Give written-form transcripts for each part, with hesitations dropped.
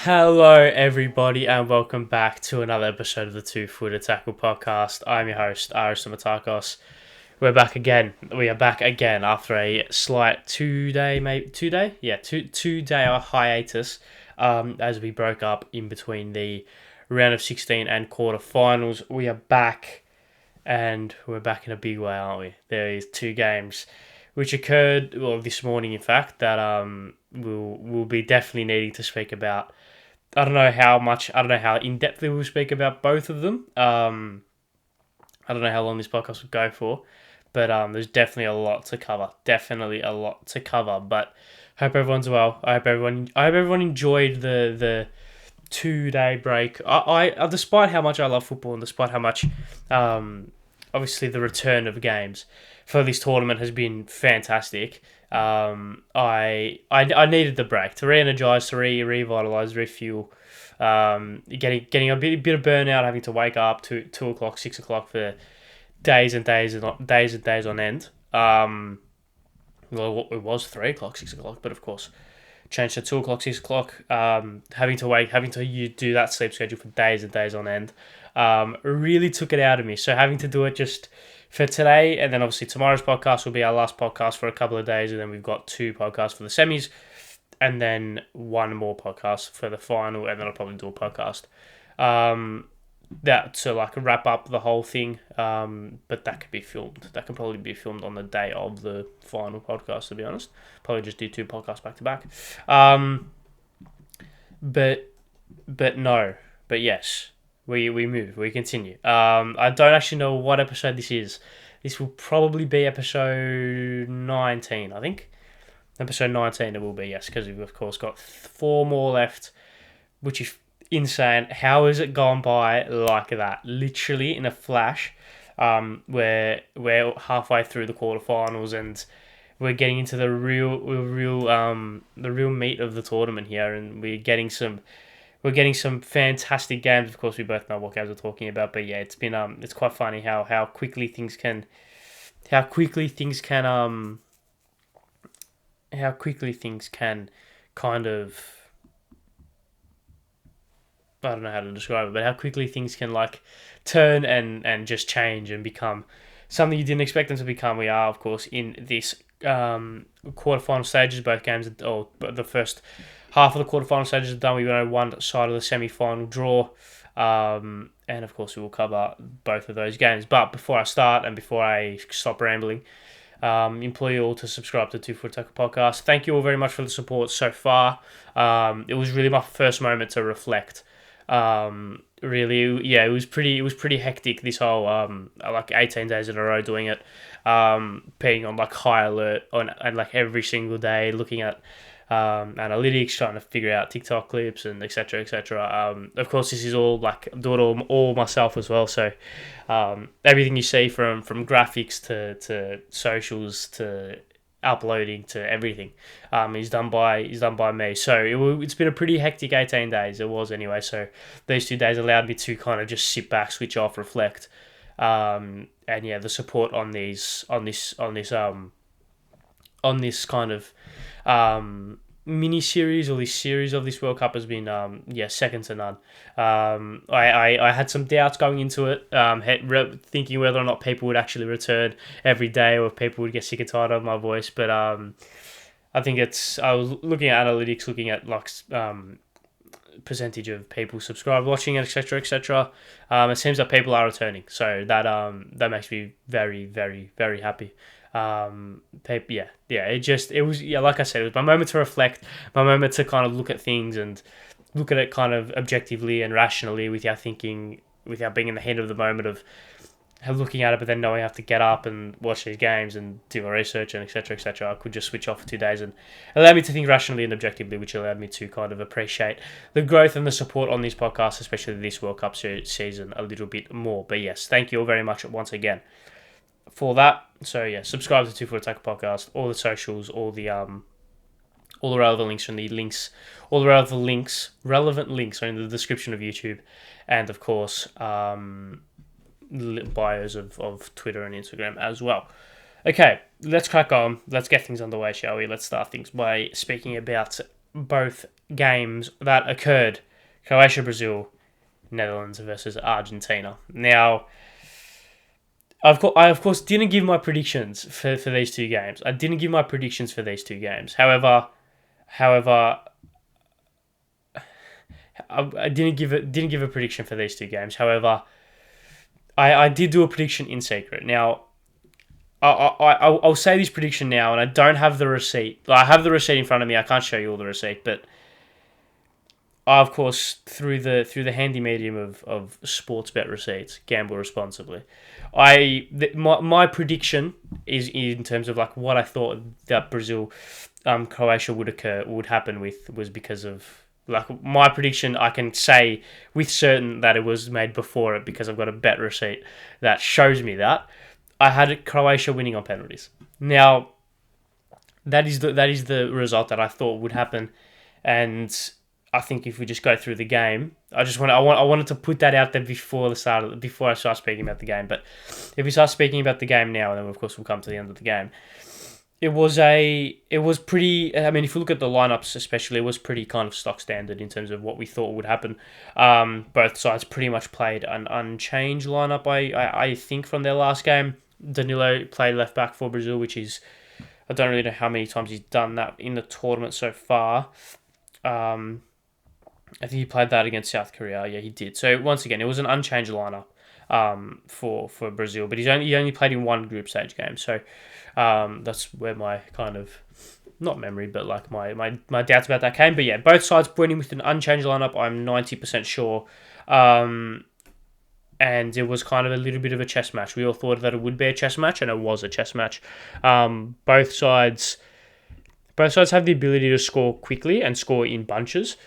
Hello, everybody, and welcome back to another episode of the Two Footed Tackle Podcast. I'm your host, Ari Stamatakos. We're back again. We are back again after a slight two-day hiatus. As we broke up in between the round of 16 and quarterfinals, we are back, and we're back in a big way, aren't we? There is two games which occurred this morning, in fact, that we'll be definitely needing to speak about. I don't know how in depth we will speak about both of them. I don't know how long this podcast will go for, but there's definitely a lot to cover. Definitely a lot to cover. But hope everyone's well. I hope everyone enjoyed the 2 day break. I despite how much I love football and despite how much obviously the return of games for this tournament has been fantastic. I needed the break to re-energize, to revitalize, refuel. Getting a bit of burnout, having to wake up to 2 o'clock, 6 o'clock for days and days on end. Well, it was 3 o'clock, 6 o'clock, but of course changed to 2 o'clock, 6 o'clock. Having to you do that sleep schedule for days and days on end. Really took it out of me. So having to do it just for today, and then obviously tomorrow's podcast will be our last podcast for a couple of days, and then we've got 2 podcasts for the semis, and then one more podcast for the final, and then I'll probably do a podcast that to like wrap up the whole thing. But that could be filmed. That can probably be filmed on the day of the final podcast. To be honest, probably just do 2 podcasts back to back. But yes. We move. We continue. I don't actually know what episode this is. This will probably be episode 19, I think. Episode 19 it will be, yes, because we've, of course, got 4 more left, which is insane. How has it gone by like that? Literally in a flash. We're halfway through the quarterfinals and we're getting into the real meat of the tournament here, and we're getting some fantastic games. Of course, we both know what games we're talking about, but yeah, it's quite funny how quickly things can kind of, I don't know how to describe it, but how quickly things can like turn and just change and become something you didn't expect them to become. We are, of course, in this quarterfinal stages. Both games, or the first half of the quarterfinal stages are done. We know one side of the semi-final draw, and of course we will cover both of those games. But before I start and before I stop rambling, implore you all to subscribe to the Two Foot Tackle Podcast. Thank you all very much for the support so far. It was really my first moment to reflect. Really, yeah, it was pretty hectic, this whole like 18 days in a row doing it, being on like high alert and like every single day looking at analytics, trying to figure out TikTok clips and etc. etc. Of course, this is all like I'm doing all myself as well. So everything you see from graphics to socials to uploading to everything is done by me. So it's been a pretty hectic 18 days. It was anyway. So these 2 days allowed me to kind of just sit back, switch off, reflect, and yeah, the support on this kind of mini series, or this series of this World Cup has been second to none. I had some doubts going into it, thinking whether or not people would actually return every day, or if people would get sick and tired of my voice. But I think I was looking at analytics, looking at like percentage of people subscribe, watching it, etc. etc. It seems that people are returning, so that makes me very, very, very happy. It was like I said, it was my moment to reflect, my moment to kind of look at things and look at it kind of objectively and rationally, without being in the heat of the moment of looking at it, but then knowing I have to get up and watch these games and do my research and etc. etc. I could just switch off for 2 days and allow me to think rationally and objectively, which allowed me to kind of appreciate the growth and the support on these podcasts, especially this World Cup season, a little bit more. But yes, thank you all very much once again for that. So yeah, subscribe to Two Foot Attack Podcast, all the socials, all the relevant links are in the description of YouTube, and of course bios of Twitter and Instagram as well. Okay, let's crack on. Let's get things underway, shall we? Let's start things by speaking about both games that occurred: Croatia, Brazil, Netherlands versus Argentina. Now, I of course didn't give my predictions for these two games. I didn't give my predictions for these two games. However, I didn't give a prediction for these two games. However, I did do a prediction in secret. Now, I'll say this prediction now, and I don't have the receipt. I have the receipt in front of me. I can't show you all the receipt, but I, of course, through the handy medium of sports bet receipts, gamble responsibly. My prediction is in terms of like what I thought that Brazil, Croatia would happen with was because of like my prediction. I can say with certain that it was made before it because I've got a bet receipt that shows me that I had Croatia winning on penalties. Now that is the result that I thought would happen, and I think if we just go through the game, I wanted to put that out there before I start speaking about the game. But if we start speaking about the game now, and then of course we'll come to the end of the game. It was pretty. I mean, if you look at the lineups, especially, it was pretty kind of stock standard in terms of what we thought would happen. Both sides pretty much played an unchanged lineup. I think from their last game, Danilo played left back for Brazil, which is I don't really know how many times he's done that in the tournament so far. I think he played that against South Korea. Yeah, he did. So once again, it was an unchanged lineup for Brazil, but he only played in one group stage game. So that's where my kind of not memory, but like my doubts about that came. But yeah, both sides went in with an unchanged lineup. I'm 90% sure. And it was kind of a little bit of a chess match. We all thought that it would be a chess match, and it was a chess match. Both sides have the ability to score quickly and score in bunches,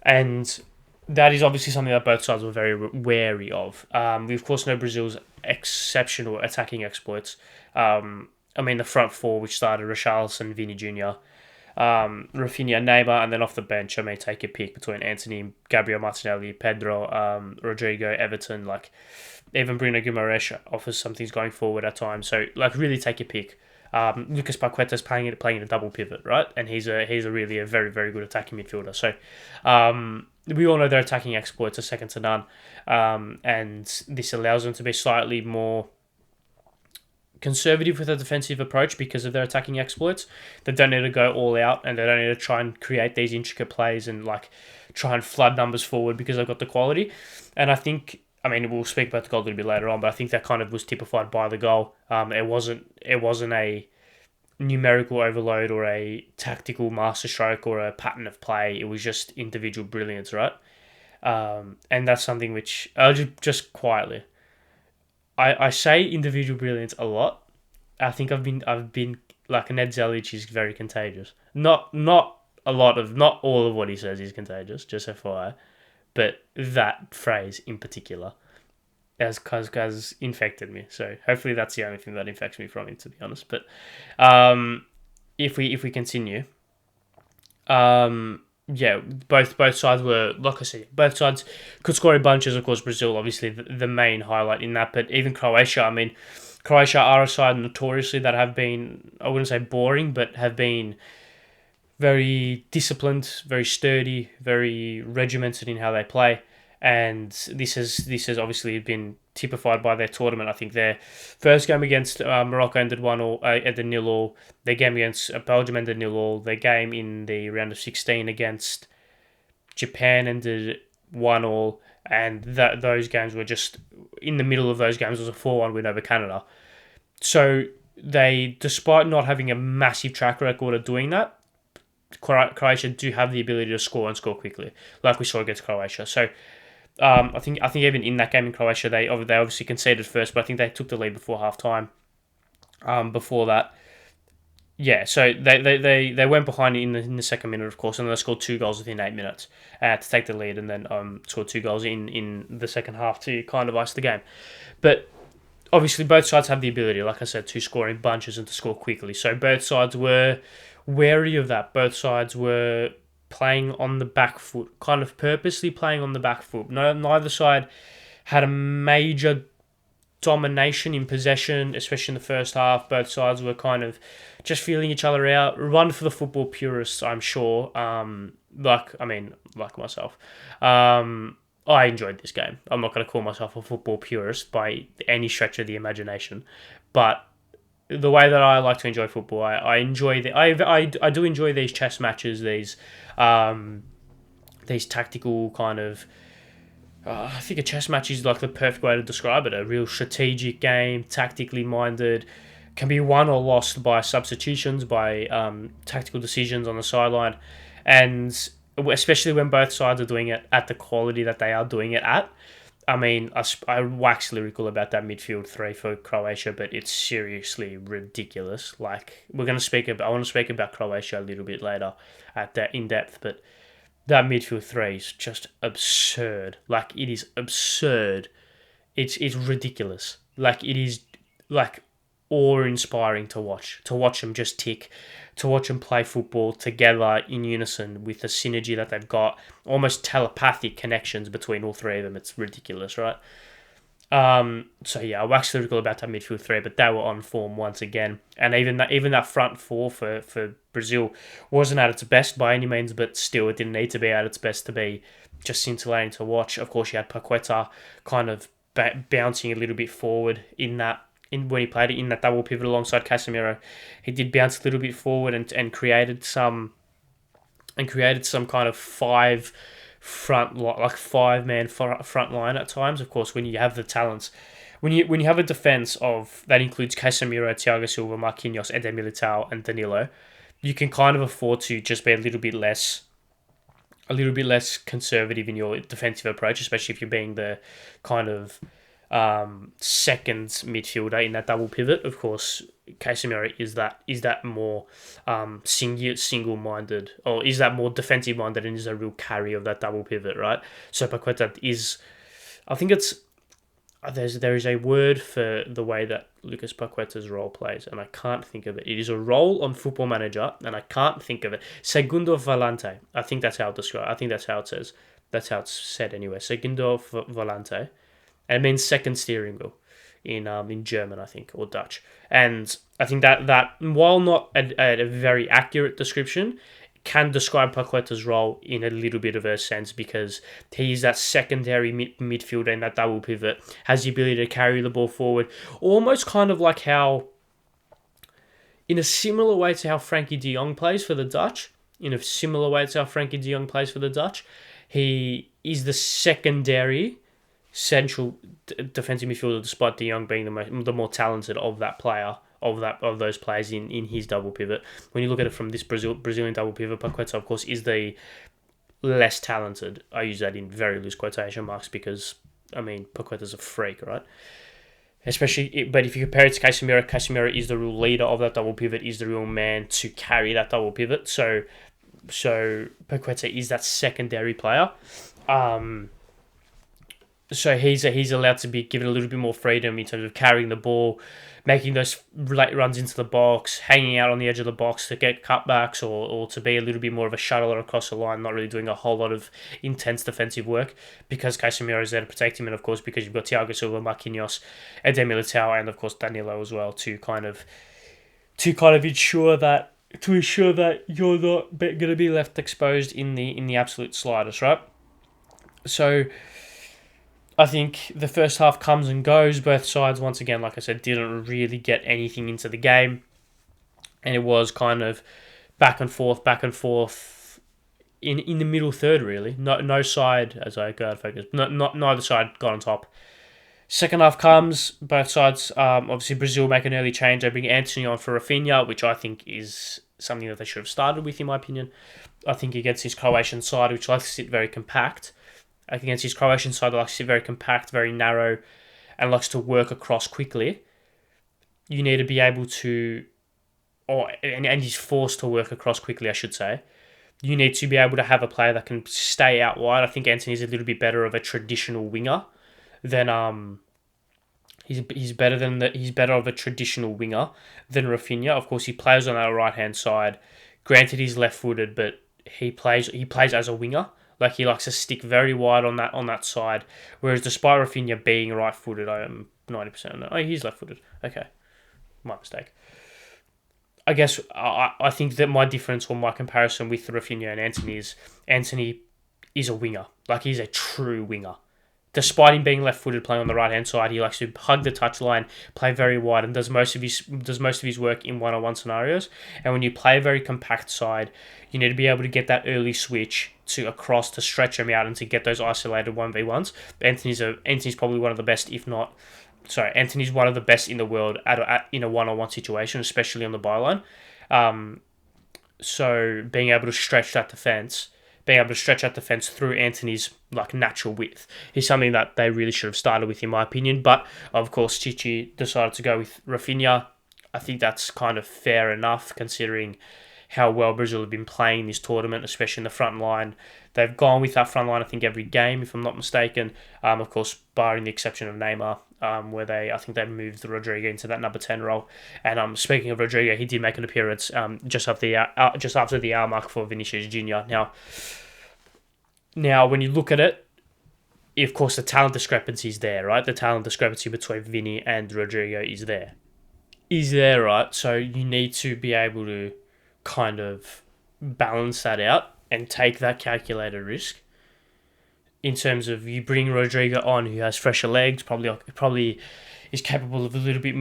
and that is obviously something that both sides were very wary of. We of course know Brazil's exceptional attacking exploits. I mean, the front four, which started Richarlison, Vini Jr., Rafinha, Neymar, and then off the bench, I may take a pick between Anthony, Gabriel Martinelli, Pedro, Rodrigo, Everton, like even Bruno Guimaraes offers some things going forward at times. So like really take a pick. Lucas Paqueta's playing a double pivot, right? And he's a really a very, very good attacking midfielder. So we all know their attacking exploits are second to none. And this allows them to be slightly more conservative with a defensive approach because of their attacking exploits. They don't need to go all out, and they don't need to try and create these intricate plays and like try and flood numbers forward because they've got the quality. And I think, I mean, we'll speak about the goal a little bit later on, but I think that kind of was typified by the goal. It wasn't a numerical overload or a tactical masterstroke or a pattern of play. It was just individual brilliance, right? And that's something which I'll just quietly. I say individual brilliance a lot. I think I've been like Ned Zelic is very contagious. Not all of what he says is contagious, just FYI. But that phrase in particular has infected me. So hopefully that's the only thing that infects me from him, to be honest. But if we continue, yeah, both sides were, like I said, both sides could score in bunches. Of course, Brazil, obviously, the main highlight in that. But even Croatia, I mean, Croatia are a side notoriously that have been, I wouldn't say boring, but have been very disciplined, very sturdy, very regimented in how they play. And this has obviously been typified by their tournament. I think their first game against Morocco ended 1-1, ended 0-0. Their game against Belgium ended 0-0. Their game in the round of 16 against Japan ended 1-1. And those games were just, in the middle of those games was a 4-1 win over Canada. So they, despite not having a massive track record of doing that, Croatia do have the ability to score and score quickly, like we saw against Croatia. So I think even in that game in Croatia, they obviously conceded first, but I think they took the lead before half time. Before that, yeah. So they went behind in the second minute, of course, and they scored 2 goals within 8 minutes to take the lead, and then scored 2 goals in the second half to kind of ice the game. But obviously, both sides have the ability, like I said, to score in bunches and to score quickly. So both sides were wary of that. Both sides were playing on the back foot, kind of purposely playing on the back foot. Neither side had a major domination in possession, especially in the first half. Both sides were kind of just feeling each other out. Run for the football purists, I'm sure. Like myself. I enjoyed this game. I'm not going to call myself a football purist by any stretch of the imagination, but the way that I like to enjoy football, I enjoy I do enjoy these chess matches, these tactical kind of. I think a chess match is like the perfect way to describe it. A real strategic game, tactically minded, can be won or lost by substitutions, by tactical decisions on the sideline, and especially when both sides are doing it at the quality that they are doing it at. I mean, I wax lyrical about that midfield three for Croatia, but it's seriously ridiculous. Like I want to speak about Croatia a little bit later at that in depth, but that midfield three is just absurd. Like it is absurd. It's ridiculous. Like it is like awe-inspiring to watch. To watch them just tick, to watch them play football together in unison with the synergy that they've got, almost telepathic connections between all three of them. It's ridiculous, right? So yeah, I waxed lyrical about that midfield three, but they were on form once again. And even that front four for Brazil wasn't at its best by any means, but still it didn't need to be at its best to be just scintillating to watch. Of course, you had Paqueta kind of bouncing a little bit forward when he played it in that double pivot alongside Casemiro. He did bounce a little bit forward and created some kind of five-man front line at times. Of course, when you have the talents, when you have a defense of that includes Casemiro, Thiago Silva, Marquinhos, Eder Militao, and Danilo, you can kind of afford to just be a little bit less conservative in your defensive approach, especially if you're being the kind of second midfielder in that double pivot. Of course, Casemiro is that more single-minded, or is that more defensive-minded and is a real carry of that double pivot, right? So Paqueta is, I think it's, there is a word for the way that Lucas Paqueta's role plays, and I can't think of it. It is a role on Football Manager, and I can't think of it. Segundo volante. I think that's how it describes. I think that's how it says. That's how it's said anyway. Segundo volante. And it means second steering wheel in German, I think, or Dutch. And I think that while not a very accurate description, can describe Paqueta's role in a little bit of a sense, because he's that secondary midfielder in that double pivot, has the ability to carry the ball forward, almost kind of like how, in a similar way to how Frankie de Jong plays for the Dutch, he is the secondary central defensive midfielder, despite De Jong being the more talented of that player, of those players in his double pivot. When you look at it from this Brazilian double pivot, Paqueta, of course, is the less talented. I use that in very loose quotation marks because, I mean, Paqueta's a freak, right? But if you compare it to Casemiro, Casemiro is the real leader of that double pivot, is the real man to carry that double pivot. So Paqueta is that secondary player. So he's allowed to be given a little bit more freedom in terms of carrying the ball, making those late runs into the box, hanging out on the edge of the box to get cutbacks, or to be a little bit more of a shuttler across the line, not really doing a whole lot of intense defensive work, because Casemiro is there to protect him, and of course because you've got Thiago Silva, Marquinhos, Eder Militao, and of course Danilo as well to kind of ensure that you're not going to be left exposed in the absolute slightest, right? So I think the first half comes and goes. Both sides, once again, like I said, didn't really get anything into the game. And it was kind of back and forth in the middle third, really. No side, as I go out of focus, neither side got on top. Second half comes, both sides, obviously Brazil make an early change. They bring Antony on for Rafinha, which I think is something that they should have started with, in my opinion. I think against his Croatian side, which likes to sit very compact. Against his Croatian side, likes to sit very compact, very narrow, and likes to work across quickly. You need to be able to, and he's forced to work across quickly, I should say. You need to be able to have a player that can stay out wide. I think Antony's a little bit better of a traditional winger than he's better of a traditional winger than Rafinha. Of course, he plays on that right hand side. Granted, he's left footed, but he plays as a winger. Like, he likes to stick very wide on that side. Whereas despite Rafinha being right-footed, 90%. Oh, he's left-footed. Okay, my mistake. I guess I think that my difference or my comparison with Rafinha and Antony is Antony is a winger. Like, he's a true winger. Despite him being left-footed, playing on the right-hand side, he likes to hug the touchline, play very wide, and does most of his work in one-on-one scenarios. And when you play a very compact side, you need to be able to get that early switch to across to stretch him out and to get those isolated 1v1s. Anthony's probably one of the best, if not. Sorry, Anthony's one of the best in the world in a one-on-one situation, especially on the byline. So being able to stretch that defense through Anthony's like natural width is something that they really should have started with, in my opinion. But of course, Chichi decided to go with Rafinha. I think that's kind of fair enough considering how well Brazil have been playing this tournament, especially in the front line. They've gone with that front line, I think, every game, if I'm not mistaken. Of course, barring the exception of Neymar, where I think they moved Rodrigo into that number 10 role. And speaking of Rodrigo, he did make an appearance just after the hour mark for Vinicius Junior. Now, when you look at it, of course, the talent discrepancy is there, right? The talent discrepancy between Vini and Rodrigo is there. Right? So you need to be able to kind of balance that out and take that calculated risk in terms of you bring Rodrigo on, who has fresher legs, probably is capable of a little bit,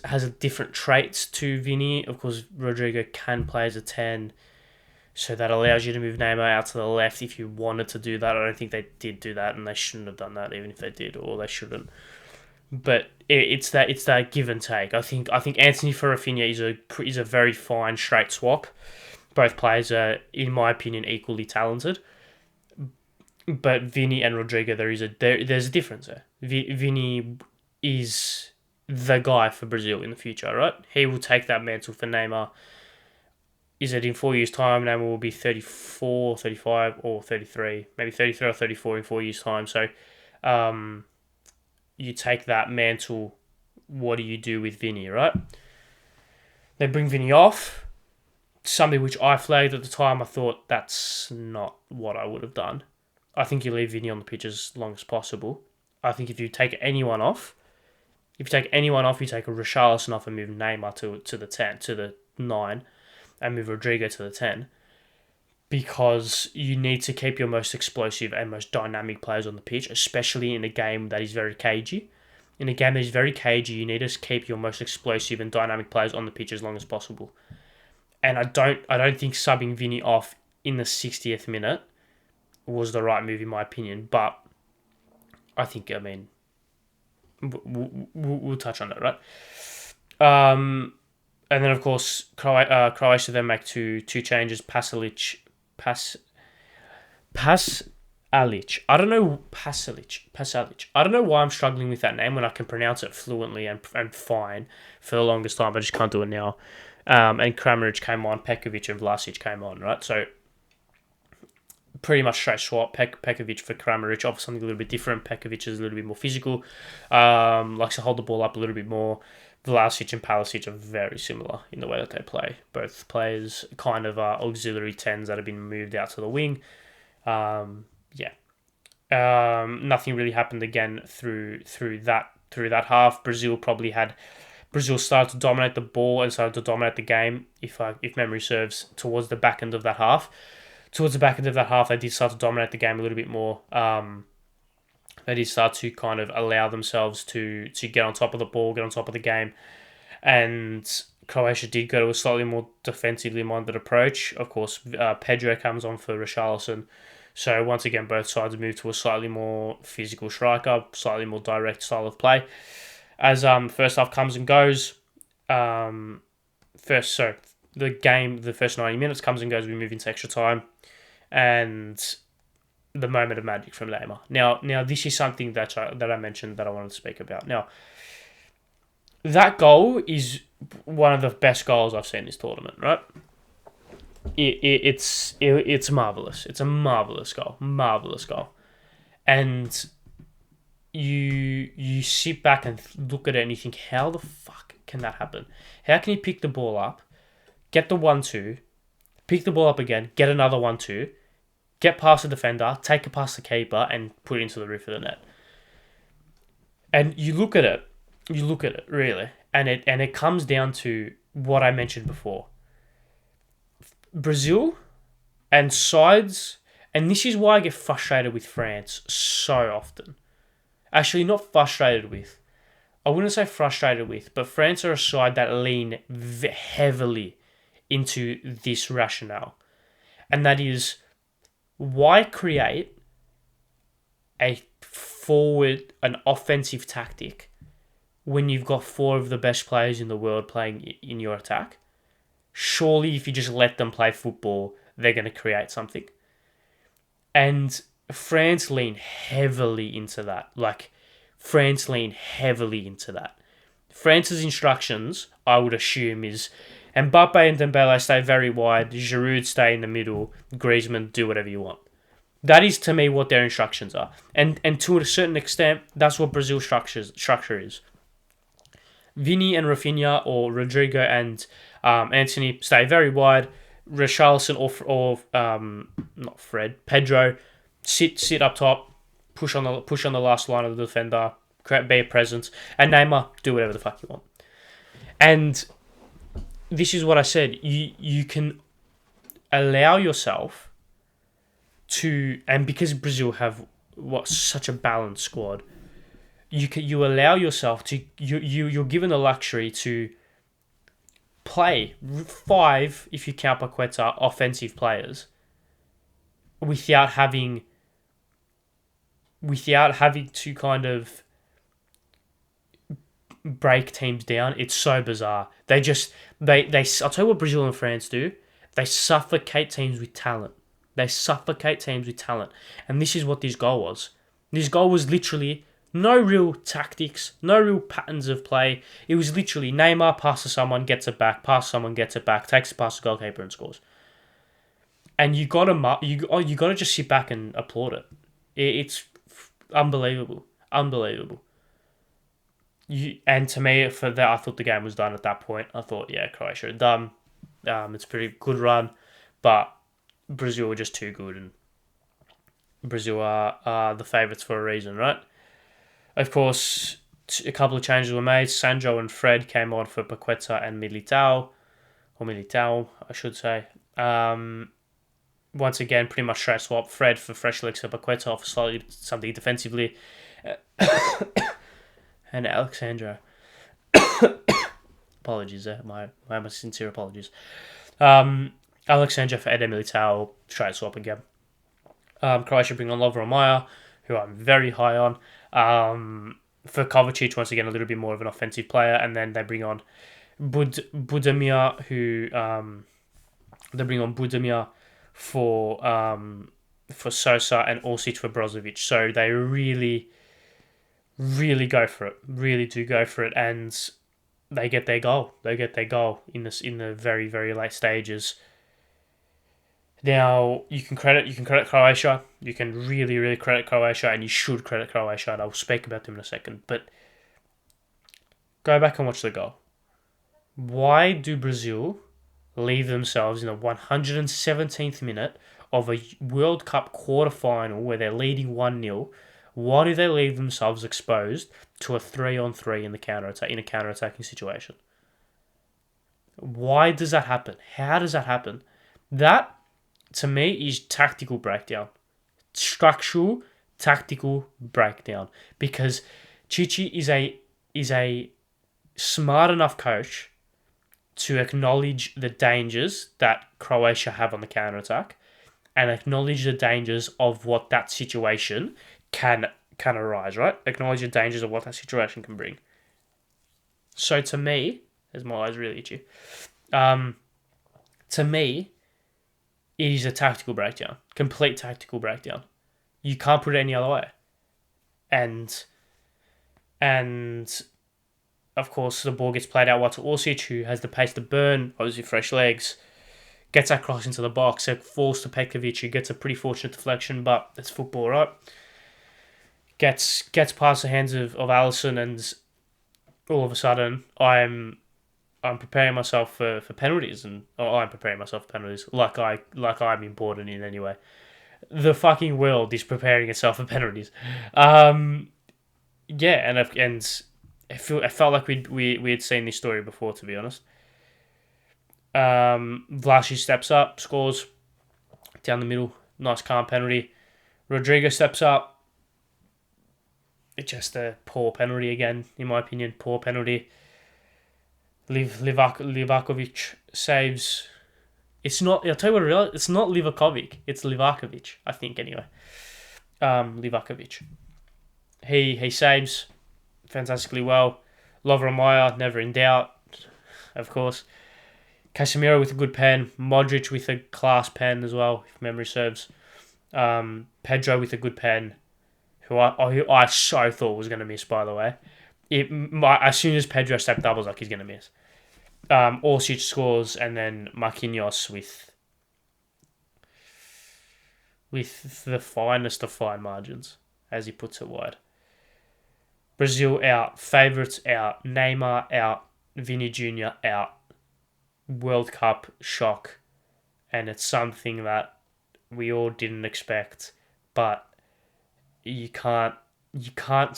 has a different traits to Vini. Of course, Rodrigo can play as a 10, so that allows you to move Neymar out to the left if you wanted to do that. I don't think they did do that, and they shouldn't have done that, even if they did, or they shouldn't. But it's that give and take. I think Antony for Rafinha is a very fine straight swap. Both players are, in my opinion, equally talented. But Vini and Rodrigo, there's a difference there. Vini is the guy for Brazil in the future, right? He will take that mantle for Neymar. Is it in 4 years' time? Neymar will be 34, 35, or 33. Maybe 33 or 34 in 4 years' time. So, you take that mantle. What do you do with Vini, right? They bring Vini off. Something which I flagged at the time. I thought that's not what I would have done. I think you leave Vini on the pitch as long as possible. I think if you take anyone off, you take a Richarlison off and move Neymar to the 10, to the 9, and move Rodrigo to the 10, because you need to keep your most explosive and most dynamic players on the pitch, especially in a game that is very cagey. In a game that is very cagey, you need to keep your most explosive and dynamic players on the pitch as long as possible. And I don't think subbing Vini off in the 60th minute was the right move, in my opinion. But I think, we'll touch on that, right? And then, of course, Croatia then make two changes. Pasalic. I don't know, Pasalic. I don't know why I'm struggling with that name when I can pronounce it fluently and fine for the longest time. I just can't do it now. And Kramaric came on, Pekovic and Vlasic came on, right? So pretty much straight swap. Pekovic for Kramaric, offers something a little bit different. Pekovic is a little bit more physical, likes to hold the ball up a little bit more. Vlasic and Palisic are very similar in the way that they play. Both players kind of are auxiliary 10s that have been moved out to the wing. Nothing really happened again through that half. Brazil started to dominate the ball and started to dominate the game, if memory serves, towards the back end of that half. Towards the back end of that half, they did start to dominate the game a little bit more. They did start to kind of allow themselves to get on top of the ball, get on top of the game. And Croatia did go to a slightly more defensively minded approach. Of course, Pedro comes on for Richarlison. So once again, both sides move to a slightly more physical striker, slightly more direct style of play. As first half comes and goes, the first 90 minutes comes and goes, we move into extra time, and the moment of magic from Neymar. Now this is something that I mentioned that I wanted to speak about. Now, that goal is one of the best goals I've seen this tournament, right? It's marvelous. It's a marvelous goal, and you sit back and look at it and you think, how the fuck can that happen? How can he pick the ball up, get the 1-2, pick the ball up again, get another 1-2, get past the defender, take it past the keeper, and put it into the roof of the net? And you look at it really, and it comes down to what I mentioned before. Brazil and sides, and this is why I get frustrated with France so often. Actually, not frustrated with. I wouldn't say frustrated with, but France are a side that lean heavily into this rationale. And that is, why create an offensive tactic when you've got four of the best players in the world playing in your attack? Surely if you just let them play football, they're going to create something. And France lean heavily into that. France's instructions, I would assume, is Mbappe and Dembele stay very wide, Giroud stay in the middle, Griezmann do whatever you want. That is, to me, what their instructions are. And to a certain extent, that's what Brazil's structure is. Vini and Rafinha, or Rodrigo and Anthony, stay very wide. Richarlison or not Fred, Pedro, sit up top, push on the last line of the defender, be a presence, and Neymar, do whatever the fuck you want. And this is what I said. You can allow yourself to, and because Brazil have such a balanced squad, you allow yourself to, you're given the luxury to play 5, if you count Paqueta, offensive players without having to kind of break teams down. It's so bizarre. I'll tell you what Brazil and France do. They suffocate teams with talent. And this is what this goal was. This goal was literally no real tactics, no real patterns of play. It was literally Neymar passes someone, gets it back, takes it past the goalkeeper and scores. And you gotta just sit back and applaud it. It's unbelievable. And to me, for that, I thought the game was done at that point. I thought, yeah, Croatia are done. It's a pretty good run, but Brazil were just too good, and Brazil are the favourites for a reason, right? Of course, a couple of changes were made. Sancho and Fred came on for Paqueta and Militao, I should say. Once again, pretty much straight swap. Fred for fresh legs, so Paqueta off slightly something defensively. And Alexandra. Apologies there. My sincere apologies. Alexandra for Eder Militao, straight swap again. Croatia bring on Lovro Majer, who I'm very high on. For Kovacic, once again, a little bit more of an offensive player, and then they bring on Budimir, for Sosa, and Orsic for Brozovic. So they really, really go for it. Really do go for it, and they get their goal. In the very, very late stages. Now, you can credit Croatia. You can really, really credit Croatia, and you should credit Croatia, and I'll speak about them in a second. But go back and watch the goal. Why do Brazil leave themselves in the 117th minute of a World Cup quarter-final where they're leading 1-0? Why do they leave themselves exposed to a 3-on-3 in a counter-attacking situation? Why does that happen? How does that happen? That, to me, is tactical breakdown. Structural tactical breakdown. Because Chichi is a smart enough coach to acknowledge the dangers that Croatia have on the counter-attack and acknowledge the dangers of what that situation can arise, right? Acknowledge the dangers of what that situation can bring. So to me, as my eyes really itchy, to me, it is a tactical breakdown. Complete tactical breakdown. You can't put it any other way. And of course, the ball gets played out wide to Orsic, who has the pace to burn, obviously fresh legs, gets that cross into the box, it falls to Petkovic, who gets a pretty fortunate deflection, but it's football, right? Gets past the hands of Alisson, and all of a sudden, I'm preparing myself for penalties, I'm preparing myself for penalties, like I'm important in anyway. The fucking world is preparing itself for penalties. yeah, and I felt like we had seen this story before, to be honest. Vlasic steps up, scores down the middle, nice calm penalty. Rodrigo steps up. It's just a poor penalty again, in my opinion. Poor penalty. Livakovic saves. It's not. I'll tell you what. It's not Livakovic. It's Livakovic. I think anyway. Livakovic. He saves fantastically well. Lovren never in doubt, of course. Casemiro with a good pen. Modric with a class pen as well, if memory serves. Pedro with a good pen, who I so thought was going to miss, by the way. As soon as Pedro stepped up, I was like, he's going to miss. Orsic scores, and then Marquinhos with the finest of fine margins, as he puts it wide. Brazil out, favourites out, Neymar out, Vini Jr. out. World Cup shock, and it's something that we all didn't expect, but you can't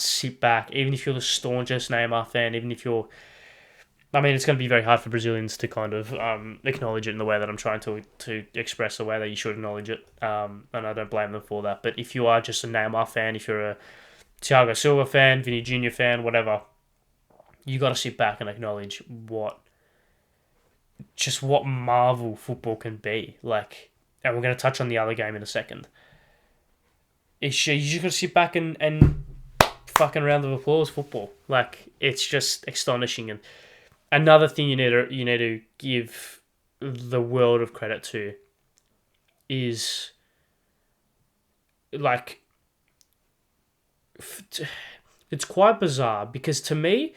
sit back, even if you're the staunchest Neymar fan, even if you're... I mean, it's going to be very hard for Brazilians to kind of acknowledge it in the way that I'm trying to express the way that you should acknowledge it, and I don't blame them for that. But if you are just a Neymar fan, if you're a Thiago Silva fan, Vini Jr. fan, whatever, you got to sit back and acknowledge what marvel football can be. Like, and we're going to touch on the other game in a second. You just got to sit back and fucking round of applause football. Like, it's just astonishing. And another thing you need to give the world of credit to is, like, it's quite bizarre, because to me,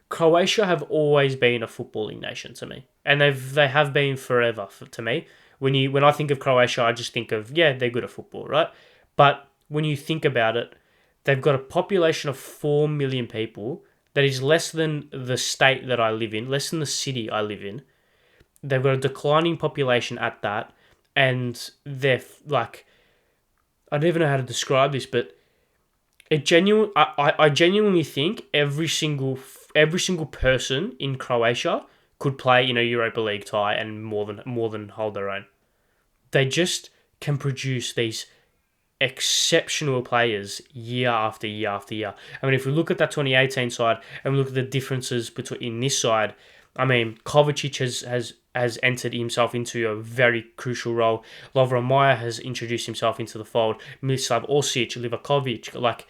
Croatia have always been a footballing nation to me, and they have been forever to me. When I think of Croatia, I just think of, yeah, they're good at football, right? But when you think about it, they've got a population of 4 million people. That is less than the state that I live in, less than the city I live in. They've got a declining population at that, and they're like, I don't even know how to describe this, but I genuinely think every single person in Croatia could play in a Europa League tie and more than hold their own. They just can produce these exceptional players year after year after year. I mean, if we look at that 2018 side and we look at the differences between this side, I mean, Kovacic has entered himself into a very crucial role. Lovren has introduced himself into the fold. Miroslav Orsic, Livakovic, like,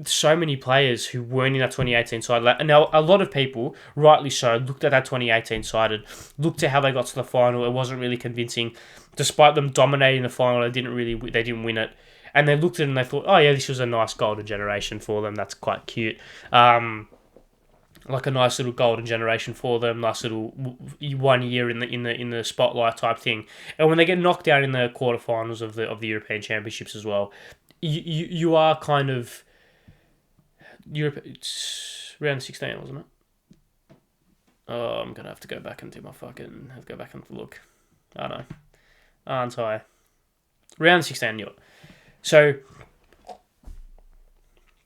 so many players who weren't in that 2018 side. Now, a lot of people, rightly so, looked at that 2018 side and looked at how they got to the final. It wasn't really convincing. Despite them dominating the final, they didn't win it. And they looked at it and they thought, oh yeah, this was a nice golden generation for them. That's quite cute. Like a nice little golden generation for them. Nice little 1 year in the spotlight type thing. And when they get knocked out in the quarterfinals of the European Championships as well, you are kind of... It's round 16, wasn't it? Oh, I'm gonna have to go back and go back and look. I don't know. Aren't I? Round 16, yeah. So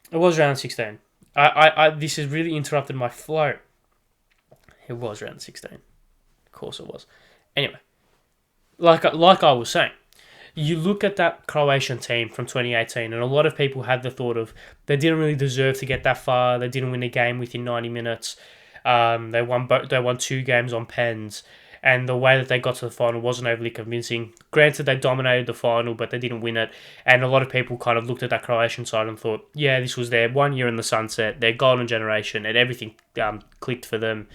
it was round 16. I this has really interrupted my flow. It was round 16. Of course it was. Anyway, like I was saying, you look at that Croatian team from 2018, and a lot of people had the thought of they didn't really deserve to get that far. They didn't win a game within 90 minutes. They won 2 games on pens, and the way that they got to the final wasn't overly convincing. Granted, they dominated the final, but they didn't win it. And a lot of people kind of looked at that Croatian side and thought, yeah, this was their 1 year in the sunset, their golden generation, and everything clicked for them.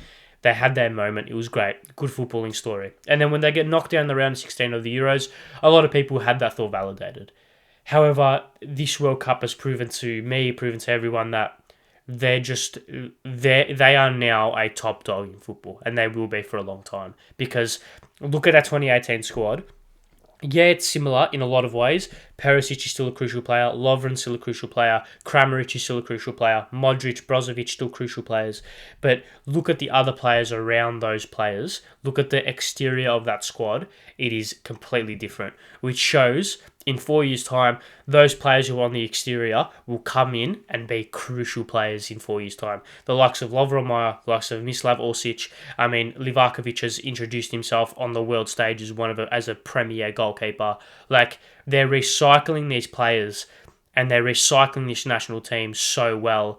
They had their moment. It was great. Good footballing story. And then when they get knocked down in the round of 16 of the Euros, a lot of people had that thought validated. However, this World Cup has proven to everyone that they are now a top dog in football, and they will be for a long time. Because look at that 2018 squad. Yeah, it's similar in a lot of ways. Perisic is still a crucial player. Lovren's still a crucial player. Kramaric is still a crucial player. Modric, Brozovic, still crucial players. But look at the other players around those players. Look at the exterior of that squad. It is completely different, which shows in 4 years' time, those players who are on the exterior will come in and be crucial players in 4 years' time. The likes of Lovro Majer, the likes of Mislav Orsic. I mean, Livakovic has introduced himself on the world stage as a premier goalkeeper. Like, they're recycling these players and they're recycling this national team so well.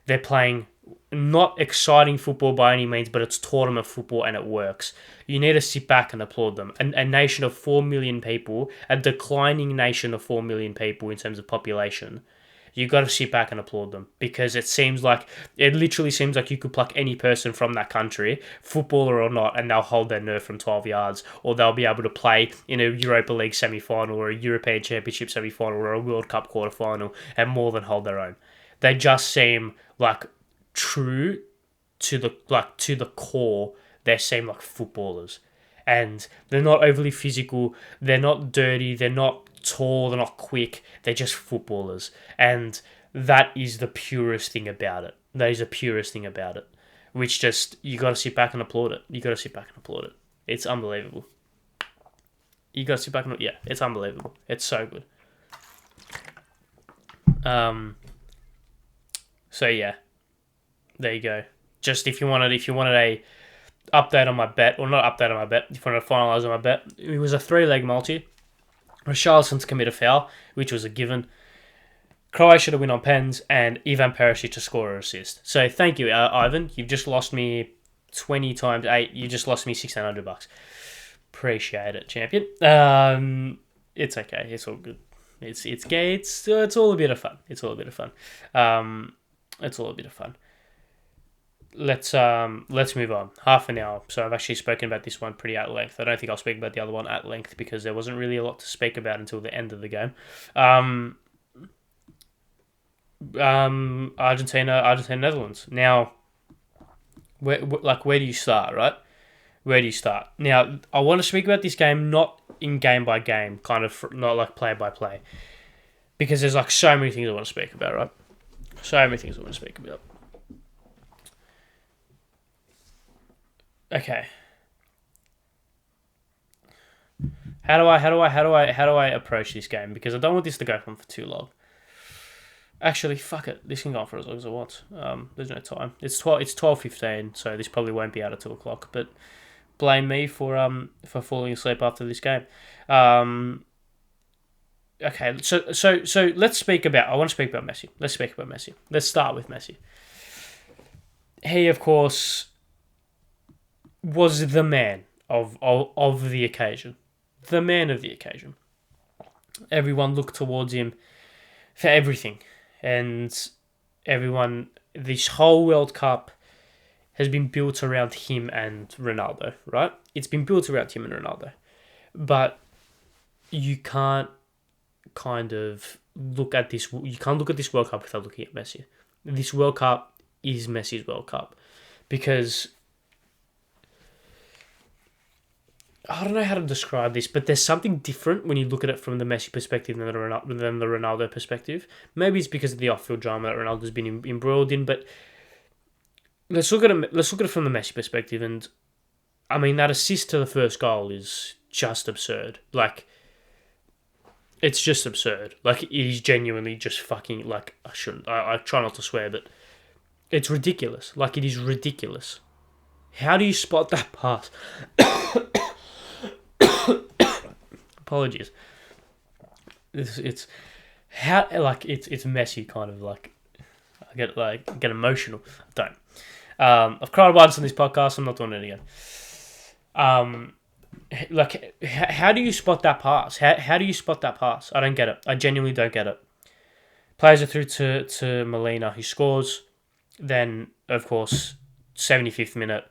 They're playing not exciting football by any means, but it's tournament football and it works. You need to sit back and applaud them. A nation of 4 million people, a declining nation of 4 million people in terms of population, you got to sit back and applaud them, because it literally seems like you could pluck any person from that country, footballer or not, and they'll hold their nerve from 12 yards, or they'll be able to play in a Europa League semi-final or a European Championship semi-final or a World Cup quarter-final and more than hold their own. They just seem like true to the core. They seem like footballers, and they're not overly physical. They're not dirty. They're not tall. They're not quick. They're just footballers, and that is the purest thing about it. That is the purest thing about it. Which just, you got to sit back and applaud it. You got to sit back and applaud it. It's unbelievable. You got to sit back and it's unbelievable. It's so good. So yeah, there you go. Just if you wanted a update on my bet, or not update on my bet, if you wanted to finalise on my bet, it was a 3-leg multi. Richarlison to commit a foul, which was a given. Croatia to win on pens, and Ivan Perisic to score or assist. So thank you, Ivan. You've just lost me 20 times 8. You just lost me $1,600. Appreciate it, champion. It's okay. It's all good. It's gay. It's all a bit of fun. It's all a bit of fun. Let's move on. Half an hour. So I've actually spoken about this one pretty at length. I don't think I'll speak about the other one at length because there wasn't really a lot to speak about until the end of the game. Argentina, Netherlands. Now, where do you start, right? Where do you start? Now, I want to speak about this game not in game by game, kind of not like play by play, because there's like so many things I want to speak about, right? So many things I want to speak about. Okay. How do I approach this game? Because I don't want this to go on for too long. Actually, fuck it. This can go on for as long as I want. There's no time. It's 12:15, so this probably won't be out at 2:00. But blame me for falling asleep after this game. Okay, so let's speak about. I want to speak about Messi. Let's speak about Messi. Let's start with Messi. He, of course, was the man of the occasion. The man of the occasion. Everyone looked towards him for everything. And this whole World Cup has been built around him and Ronaldo, right? It's been built around him and Ronaldo. But you can't kind of look at this World Cup without looking at Messi. This World Cup is Messi's World Cup. Because I don't know how to describe this, but there's something different when you look at it from the Messi perspective than the Ronaldo perspective. Maybe it's because of the off-field drama that Ronaldo's been embroiled in, but let's look at it from the Messi perspective. And I mean, that assist to the first goal is just absurd. Like, it's just absurd. Like, it is genuinely just fucking, like, I try not to swear, but it's ridiculous. Like, it is ridiculous. How do you spot that pass? Apologies. It's Messi, kind of like I get emotional. I don't. I've cried once on this podcast. I'm not doing it again. How do you spot that pass? How do you spot that pass? I don't get it. I genuinely don't get it. Players are through to Molina, who scores. Then, of course, 75th minute.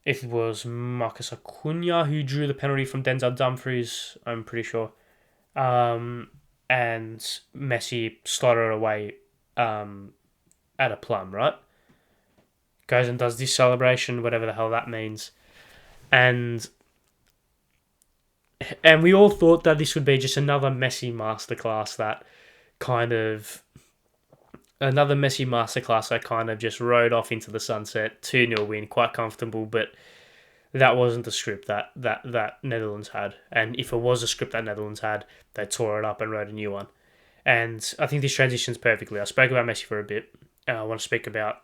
It was Marcus Acuna who drew the penalty from Denzel Dumfries, I'm pretty sure. And Messi slotted it away at a plum, right? Goes and does this celebration, whatever the hell that means. And we all thought that this would be just another Messi masterclass that kind of just rode off into the sunset. 2-0 win, quite comfortable, but that wasn't the script that Netherlands had. And if it was a script that Netherlands had, they tore it up and wrote a new one. And I think this transitions perfectly. I spoke about Messi for a bit. I want to speak about...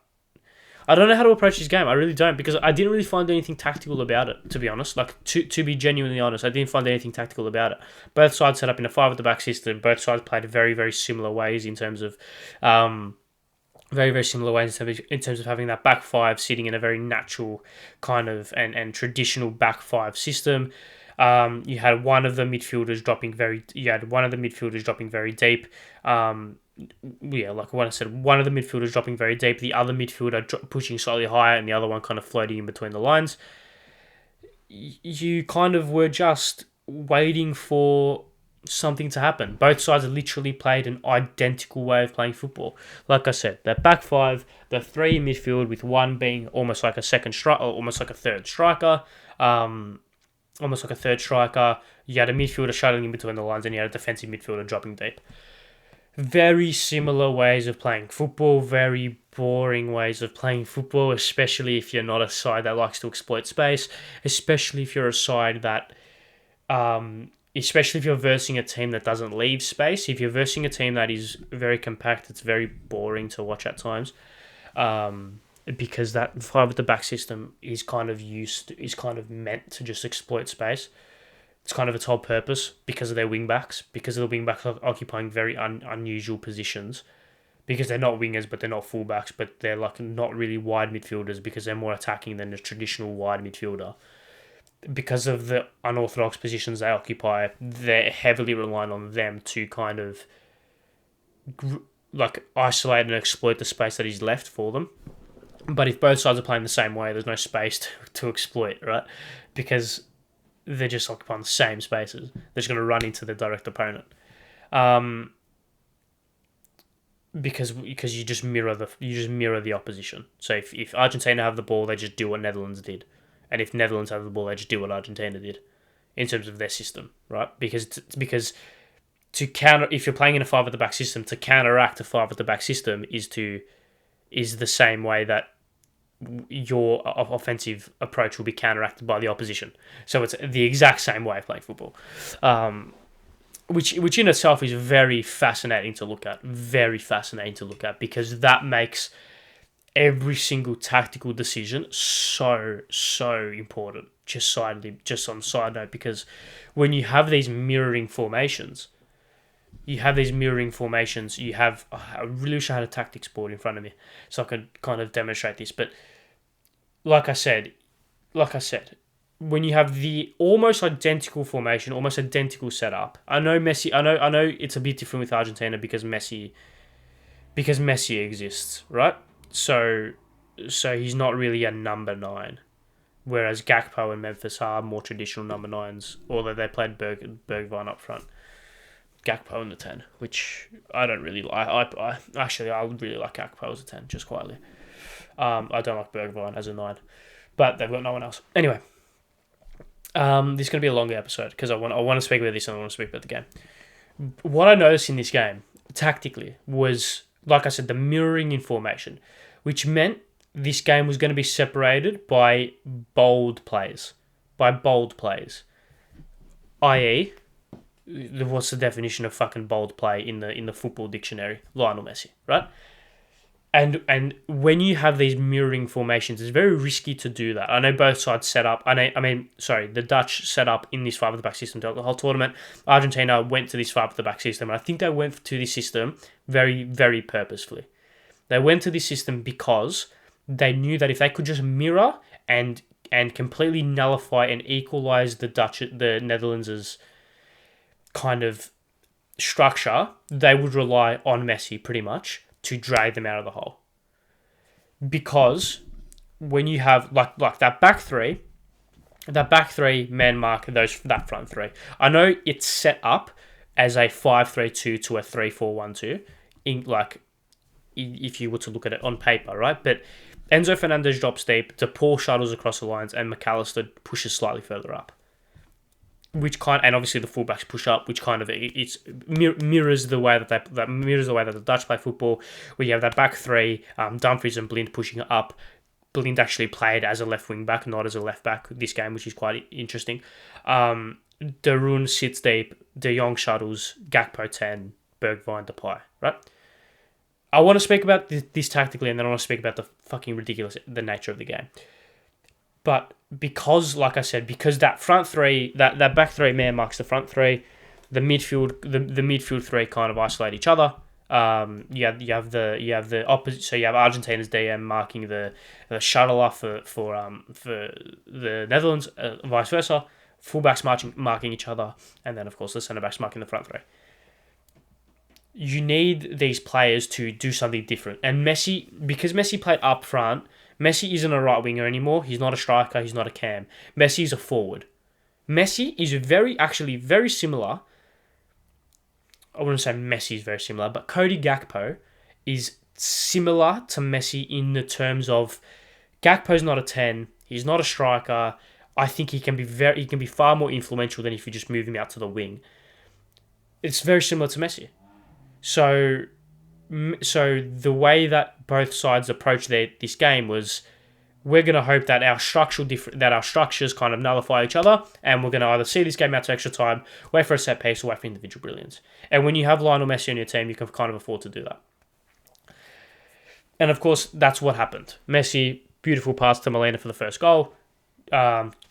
I don't know how to approach this game. I really don't, because I didn't really find anything tactical about it, to be honest. Like, to be genuinely honest, I didn't find anything tactical about it. Both sides set up in a five-at-the-back system. Both sides played very, very similar ways in terms of... very, very similar ways in terms of having that back five sitting in a very natural kind of and traditional back five system. You had one of the midfielders dropping very deep. Like what I said, one of the midfielders dropping very deep, the other midfielder pushing slightly higher, and the other one kind of floating in between the lines. You kind of were just waiting for something to happen. Both sides literally played an identical way of playing football. Like I said, the back five, the three in midfield, with one being almost like a second striker, or almost like a third striker. You had a midfielder shuttling in between the lines, and you had a defensive midfielder dropping deep. Very similar ways of playing football, very boring ways of playing football, especially if you're not a side that likes to exploit space, especially if you're a side that... especially if you're versing a team that doesn't leave space. If you're versing a team that is very compact, it's very boring to watch at times. Because that five-at-the-back system is kind of meant to just exploit space. It's kind of its whole purpose because of their wing-backs, because of the wing-backs occupying very unusual positions, because they're not wingers, but they're not full-backs, but they're like not really wide midfielders because they're more attacking than a traditional wide midfielder. Because of the unorthodox positions they occupy, they're heavily reliant on them to kind of like isolate and exploit the space that is left for them. But if both sides are playing the same way, there's no space to exploit, right? Because they're just occupying the same spaces. They're just going to run into the direct opponent. Because you just mirror the opposition. So if Argentina have the ball, they just do what Netherlands did. And if Netherlands have the ball, they just do what Argentina did in terms of their system, right? Because to counter, if you're playing in a five-at-the-back system, to counteract a five-at-the-back system is the same way that your offensive approach will be counteracted by the opposition. So it's the exact same way of playing football, which in itself is very fascinating to look at. Very fascinating to look at, because that makes every single tactical decision so important. Just on the side note, because when you have these mirroring formations, I really wish I had a tactics board in front of me so I could kind of demonstrate this. But like I said, when you have the almost identical formation, almost identical setup, I know it's a bit different with Argentina because Messi exists, right? So he's not really a number 9, whereas Gakpo and Memphis are more traditional number 9s, although they played Bergwijn up front. Gakpo in the 10, which I don't really like. I really like Gakpo as a 10, just quietly. I don't like Bergwijn as a 9, but they've got no one else. Anyway, this is going to be a longer episode because I want to speak about this and I want to speak about the game. What I noticed in this game, tactically, was, like I said, the mirroring in formation, which meant this game was going to be separated by bold plays. I.e., what's the definition of fucking bold play in the football dictionary? Lionel Messi, right? And when you have these mirroring formations, it's very risky to do that. I know both sides set up. The Dutch set up in this five-at-the-back system throughout the whole tournament. Argentina went to this five-at-the-back system, and I think they went to this system very, very purposefully. They went to this system because they knew that if they could just mirror and completely nullify and equalize the Netherlands' kind of structure, they would rely on Messi pretty much to drag them out of the hole. Because when you have like that back three man mark that front three. I know it's set up as a 5-3-2 to a 3-4-1-2 if you were to look at it on paper, right? But Enzo Fernandez drops deep, DePaul shuttles across the lines, and McAllister pushes slightly further up. And obviously the fullbacks push up, which kind of mirrors the way that the Dutch play football, where you have that back three, Dumfries and Blind pushing up, Blind actually played as a left wing back, not as a left back this game, which is quite interesting. De Roon sits deep, De Jong shuttles, Gakpo 10, Bergwijn Depay, right? I want to speak about this tactically, and then I want to speak about the fucking the nature of the game. But because, like I said, because that front three, that back three man marks the front three, the midfield three kind of isolate each other. You have the opposite. So you have Argentina's DM marking the shuttler for the Netherlands, vice versa. Fullbacks marking each other, and then of course the centre backs marking the front three. You need these players to do something different, and Messi, because Messi played up front, Messi isn't a right winger anymore. He's not a striker. He's not a cam. Messi is a forward. Messi is very similar. I wouldn't say Messi is very similar, but Cody Gakpo is similar to Messi in the terms of Gakpo's not a 10. He's not a striker. I think he can be far more influential than if you just move him out to the wing. It's very similar to Messi. So the way that both sides approached this game was, we're going to hope that our structures kind of nullify each other, and we're going to either see this game out to extra time, wait for a set piece, or wait for individual brilliance. And when you have Lionel Messi on your team, you can kind of afford to do that. And of course, that's what happened. Messi, beautiful pass to Molina for the first goal,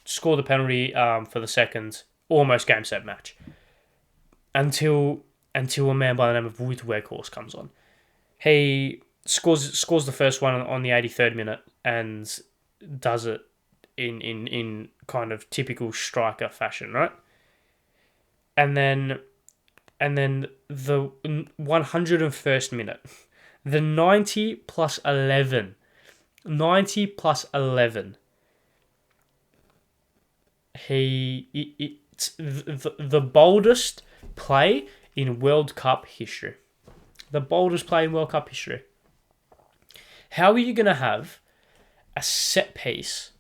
scored the penalty for the second, almost game set match. Until a man by the name of Wout Weghorst comes on. He scores the first one on the 83rd minute and does it in kind of typical striker fashion, right? And then the 101st minute, the 90 plus 11, it's the boldest play in World Cup history. The boldest play in World Cup history. How are you going to have a set piece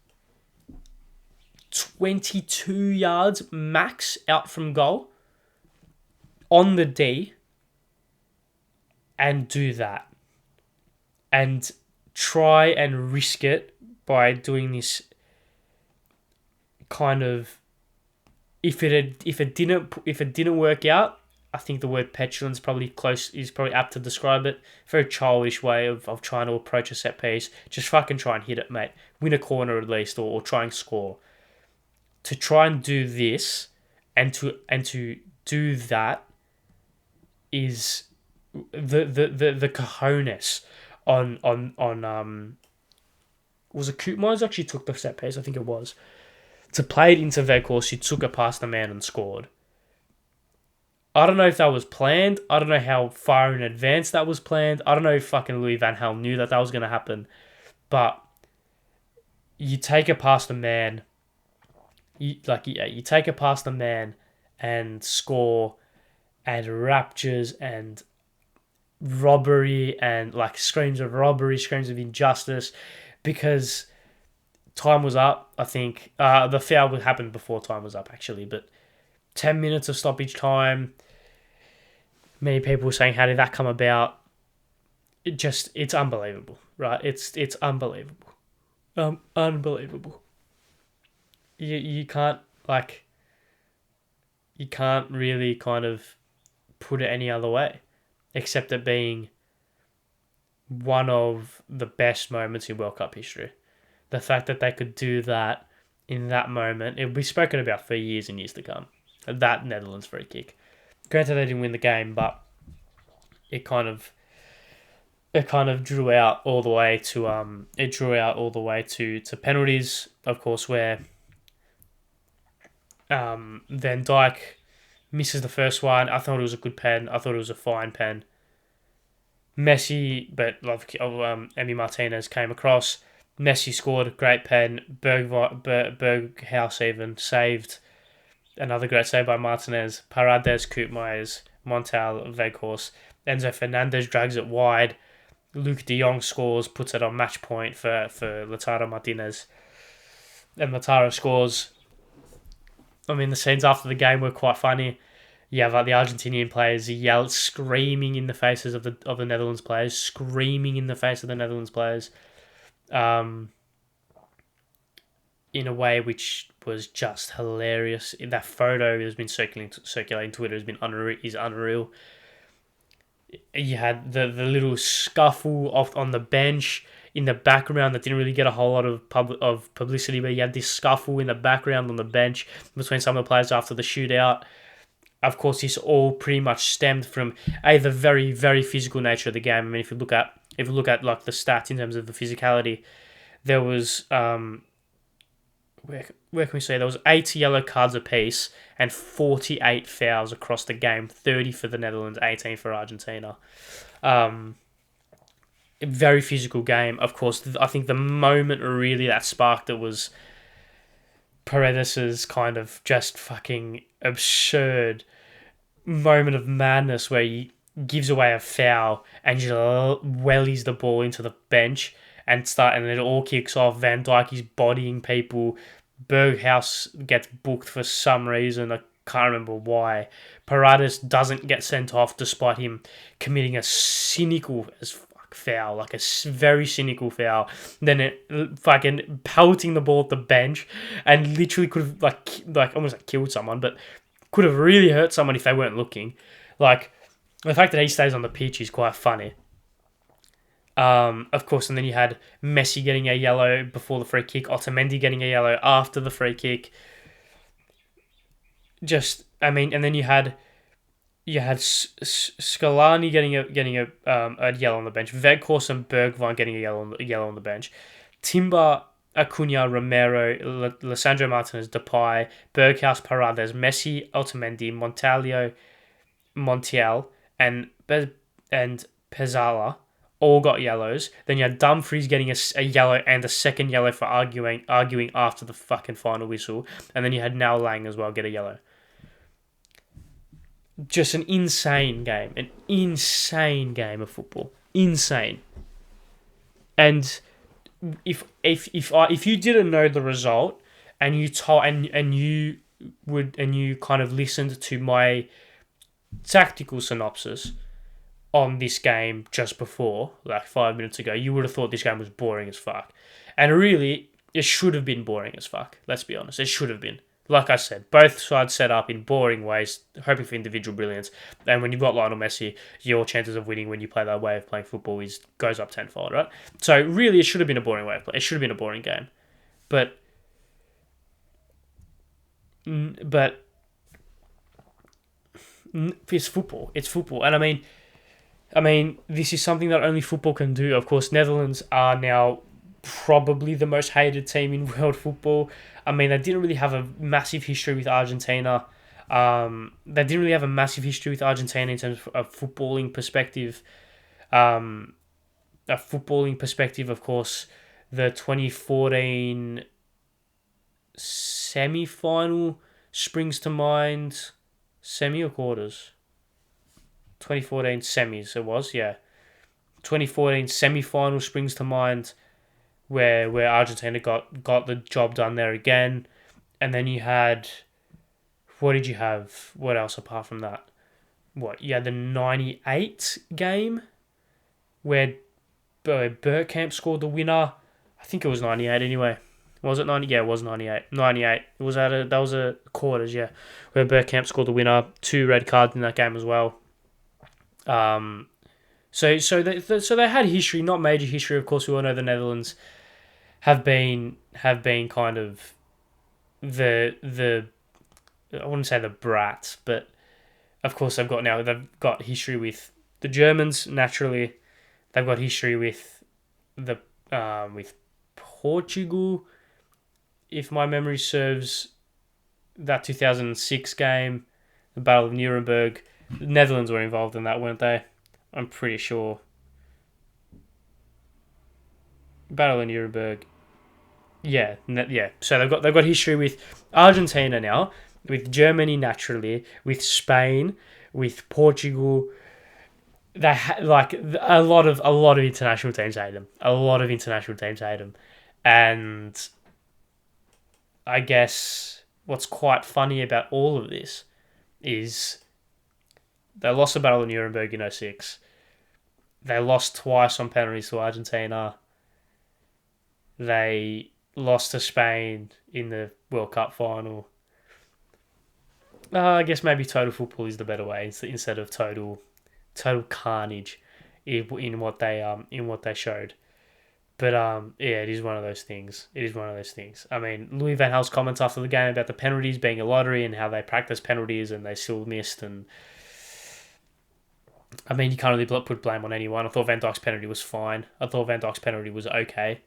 22 yards max out from goal on the D and do that? And try and risk it by doing this kind of, if it didn't work out, I think the word petulant is probably apt to describe it. Very childish way of trying to approach a set piece. Just fucking try and hit it, mate. Win a corner at least, or try and score. To try and do this and to do that is the cojones on was it Koopmans actually took the set piece? I think it was. To play it into Weghorst, he took it past the man and scored. I don't know if that was planned. I don't know how far in advance that was planned. I don't know if fucking Louis van Gaal knew that was going to happen. But you take it past the man. You take it past the man and score, and raptures and robbery and screams of robbery, screams of injustice, because time was up. I think the foul happened before time was up actually, but 10 minutes of stoppage time. Many people were saying, how did that come about? It's unbelievable, right? It's unbelievable. Unbelievable. You can't really kind of put it any other way, except it being one of the best moments in World Cup history. The fact that they could do that in that moment, it'll be spoken about for years and years to come. That Netherlands free kick. Granted, they didn't win the game, but it kind of drew out all the way to penalties. Of course, where Van Dijk misses the first one. I thought it was a good pen. I thought it was a fine pen. Messi, but Emi Martinez came across. Messi scored a great pen. Berghuis even saved. Another great save by Martinez. Paredes, Koopmans, Montal, Weghorst. Enzo Fernandez drags it wide. Luke de Jong scores, puts it on match point for Lautaro Martinez. And Lautaro scores. I mean, the scenes after the game were quite funny. You have the Argentinian players yell, screaming in the faces of the Netherlands players, screaming in the face of the Netherlands players. in a way which was just hilarious. That photo has been circulating Twitter is unreal. You had the little scuffle on the bench in the background that didn't really get a whole lot of publicity, but you had this scuffle in the background on the bench between some of the players after the shootout. Of course, this all pretty much stemmed from the very, very physical nature of the game. I mean, if you look at like the stats in terms of the physicality, there was where can we say there was 80 yellow cards apiece and 48 fouls across the game, 30 for the Netherlands, 18 for Argentina. A very physical game. Of course, I think the moment really that sparked it was Paredes's kind of just fucking absurd moment of madness where he gives away a foul and just wellies the ball into the bench and it all kicks off. Van Dijk is bodying people. Berghuis gets booked for some reason. I can't remember why. Paredes doesn't get sent off despite him committing a cynical as fuck foul, like a very cynical foul. Then it fucking pelting the ball at the bench and literally could have like almost like killed someone, but could have really hurt someone if they weren't looking. Like the fact that he stays on the pitch is quite funny. Of course, and then you had Messi getting a yellow before the free kick, Otamendi getting a yellow after the free kick. And then you had Scolani getting a yellow on the bench, Weghorst and Bergwijn getting a yellow on the bench, Timber, Acuna, Romero, Lissandro Martinez, Depay, Berghuis, Paredes, Messi, Otamendi, Montiel, and Pezzala all got yellows. Then you had Dumfries getting a yellow and a second yellow for arguing after the fucking final whistle. And then you had Nao Lang as well get a yellow. Just an insane game of football. Insane. And if you didn't know the result and you kind of listened to my tactical synopsis on this game just before, like 5 minutes ago, you would have thought this game was boring as fuck. And really, it should have been boring as fuck. Let's be honest. It should have been. Like I said, both sides set up in boring ways, hoping for individual brilliance. And when you've got Lionel Messi, your chances of winning when you play that way of playing football goes up tenfold, right? So really, it should have been a boring way of play. It should have been a boring game. But it's football. It's football. And I mean, this is something that only football can do. Of course, Netherlands are now probably the most hated team in world football. I mean, they didn't really have a massive history with Argentina. They didn't really have a massive history with Argentina in terms of a footballing perspective. Of course, the 2014 semi-final springs to mind. Semi or quarters? 2014 semis, it was, yeah. 2014 semi-final springs to mind where Argentina got the job done there again. And then you had... What did you have? What else apart from that? You had the 98 game where Bergkamp scored the winner. I think it was 98 anyway. Was it 90? Yeah, it was 98. 98. That was a quarters, yeah. Where Bergkamp scored the winner. 2 red cards in that game as well. So they had history, not major history. Of course, we all know the Netherlands have been kind of the I wouldn't say the brats, but of course they've got history with the Germans naturally. They've got history with with Portugal, if my memory serves. That 2006 game, the Battle of Nuremberg. The Netherlands were involved in that, weren't they? I'm pretty sure. Battle of Nuremberg. Yeah. So they've got history with Argentina now, with Germany naturally, with Spain, with Portugal. They a lot of international teams hate them. A lot of international teams hate them, and I guess what's quite funny about all of this is they lost the Battle of Nuremberg in 2006. They lost twice on penalties to Argentina. They lost to Spain in the World Cup final. I guess maybe total football is the better way instead of total carnage in what they showed. But yeah, it is one of those things. I mean, Louis van Gaal's comments after the game about the penalties being a lottery and how they practice penalties and they still missed. And I mean, you can't really put blame on anyone. I thought Van Dijk's penalty was fine. I thought Van Dijk's penalty was okay.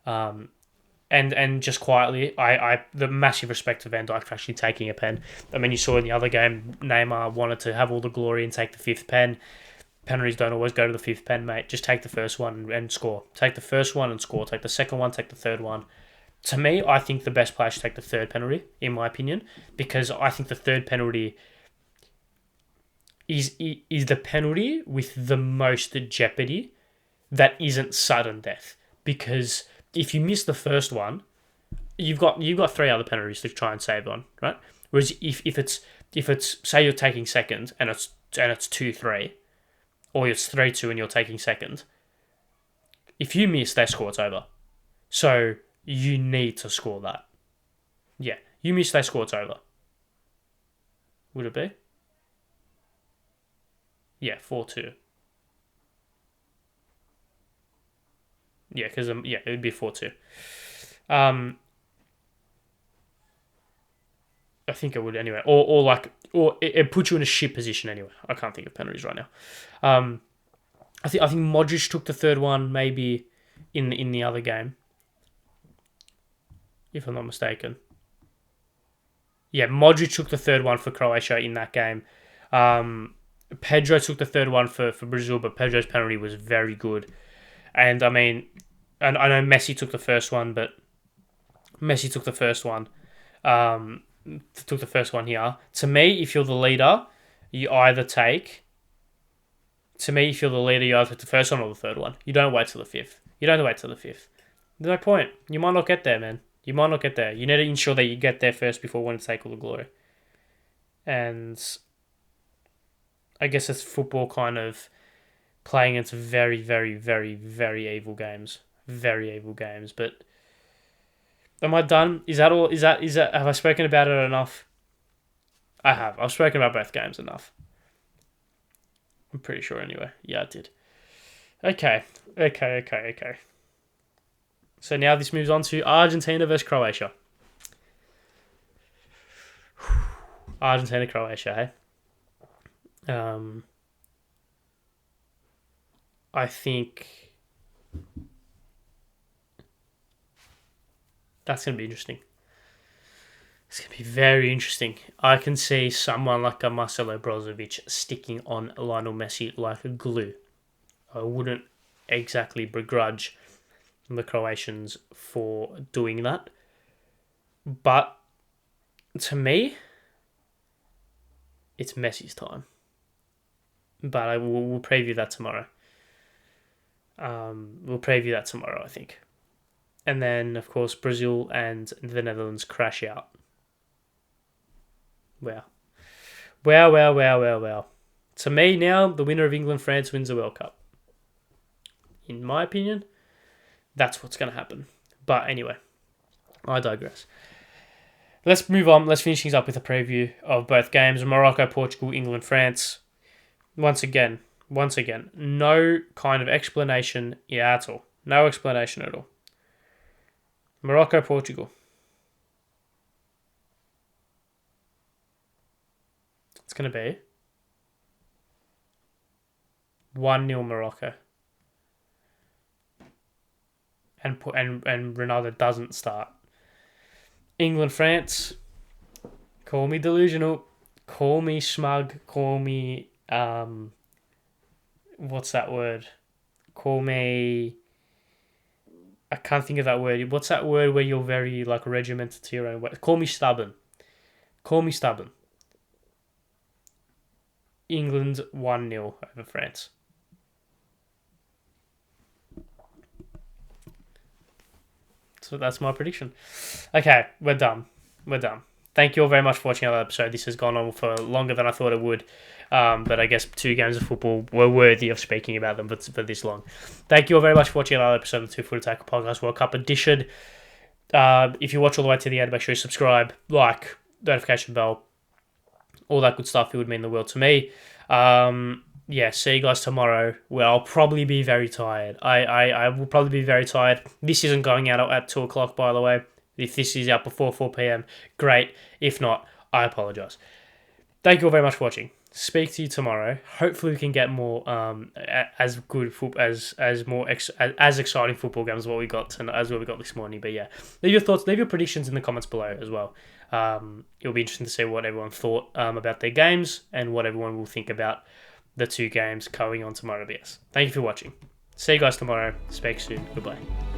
And just quietly, I the massive respect to Van Dijk for actually taking a pen. I mean, you saw in the other game, Neymar wanted to have all the glory and take the fifth pen. Penalties don't always go to the fifth pen, mate. Just take the first one and score. Take the first one and score. Take the second one, take the third one. To me, I think the best player should take the third penalty, in my opinion, because I think the third penalty is the penalty with the most jeopardy that isn't sudden death. Because if you miss the first one, you've got 3 other penalties to try and save on, right? Whereas if it's say you're taking second and it's 2-3. Or it's 3-2 and you're taking second. If you miss, they score, it's over. So you need to score that. Yeah, you miss, they score, it's over. Would it be? Yeah, 4-2. Yeah, because it would be 4-2. I think it would anyway. Or it puts you in a shit position anyway. I can't think of penalties right now. I think Modric took the third one maybe in the other game, if I'm not mistaken. Yeah, Modric took the third one for Croatia in that game. Pedro took the third one for Brazil, but Pedro's penalty was very good. And I mean, and I know Messi took the first one, but Messi took the first one. Took the first one here. To me, if you're the leader, you either take the first one or the third one. You don't wait till the fifth. There's no point. You might not get there, man. You might not get there. You need to ensure that you get there first before wanting to take all the glory. And I guess it's football kind of playing into very, very, very, very evil games. Very evil games. But am I done? Is that all? Is that? Have I spoken about it enough? I have. I've spoken about both games enough. I'm pretty sure anyway. Yeah, I did. Okay. So now this moves on to Argentina versus Croatia. Argentina, Croatia, hey? I think that's going to be interesting. It's going to be very interesting. I can see someone like a Marcelo Brozovic sticking on Lionel Messi like a glue. I wouldn't exactly begrudge the Croatians for doing that. But to me, it's Messi's time. But we'll preview that tomorrow. I think. And then, of course, Brazil and the Netherlands crash out. Wow. To me now, the winner of England-France wins the World Cup. In my opinion, that's what's going to happen. But anyway, I digress. Let's move on. Let's finish things up with a preview of both games. Morocco, Portugal, England, France. Once again, no kind of explanation at all. No explanation at all. Morocco, Portugal. It's going to be 1-0 Morocco. And Ronaldo doesn't start. England, France. Call me delusional. Call me smug. Call me what's that word? Call me. I can't think of that word. What's that word where you're very like regimented to your own way? Call me stubborn. England 1-0 over France. So that's my prediction. Okay, we're done. Thank you all very much for watching another episode. This has gone on for longer than I thought it would. But I guess 2 games of football were worthy of speaking about them for this long. Thank you all very much for watching another episode of the Two Foot Attack Podcast World Cup edition. If you watch all the way to the end, make sure you subscribe, like, notification bell, all that good stuff. It would mean the world to me. Yeah, see you guys tomorrow, where I'll probably be very tired. I will probably be very tired. This isn't going out at 2 o'clock, by the way. If this is out before 4 p.m, great. If not, I apologise. Thank you all very much for watching. Speak to you tomorrow. Hopefully, we can get more as good as exciting football games as what we got this morning. But yeah, leave your thoughts, leave your predictions in the comments below as well. It'll be interesting to see what everyone thought about their games and what everyone will think about the 2 games going on tomorrow. BS. Thank you for watching. See you guys tomorrow. Speak soon. Goodbye.